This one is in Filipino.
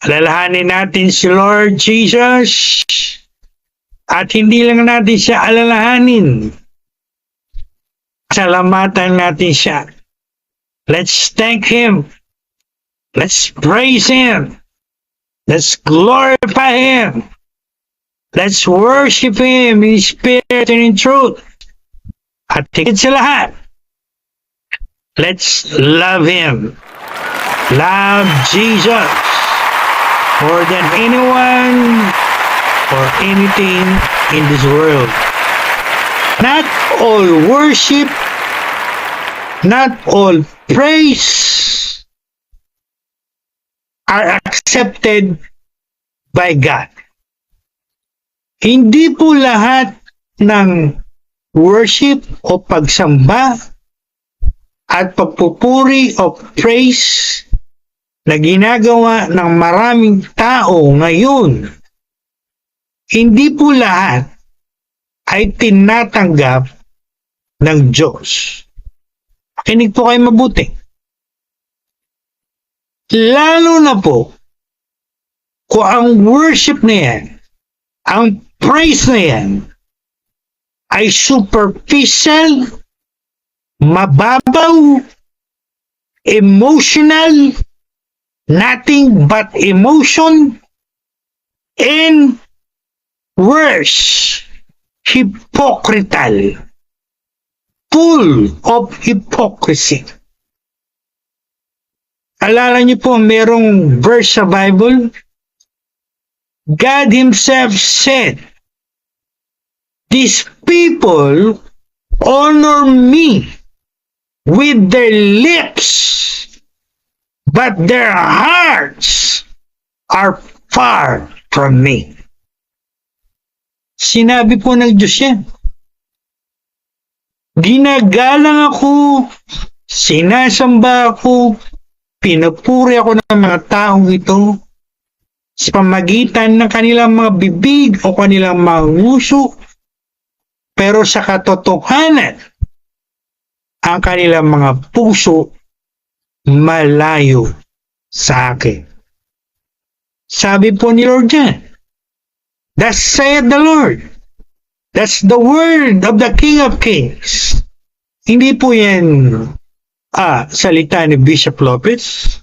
Alalahanin natin si Lord Jesus at hindi lang natin siya alalahanin. Salamatan natin siya. Let's thank Him. Let's praise Him. Let's glorify Him. Let's worship Him in spirit and in truth. At higit sa lahat, let's love Him. Love Jesus more than anyone or anything in this world. Not all worship, not all praise are accepted by God. Hindi po lahat ng worship o pagsamba at pagpupuri o praise na ginagawa ng maraming tao ngayon, hindi po lahat ay tinatanggap ng Diyos. Makinig po kayo mabuti. Lalo na po kung ang worship na yan, ang praise na yan, ay superficial, mababaw, emotional, nothing but emotion, and worse, hypocritical, full of hypocrisy. Alala niyo po, merong verse sa Bible, God Himself said, these people honor me with their lips, but their hearts are far from me. Sinabi po ng Diyos yan. Ginagalang ako, sinasamba ako, pinupuri ako ng mga taong ito sa pamagitan ng kanilang mga bibig o kanilang mga nguso, pero sa katotohanan, ang kanilang mga puso malayo sa akin. Sabi po ni Lord yan, thus saith the Lord. That's the word of the King of Kings. Hindi po yan salita ni Bishop Lopez.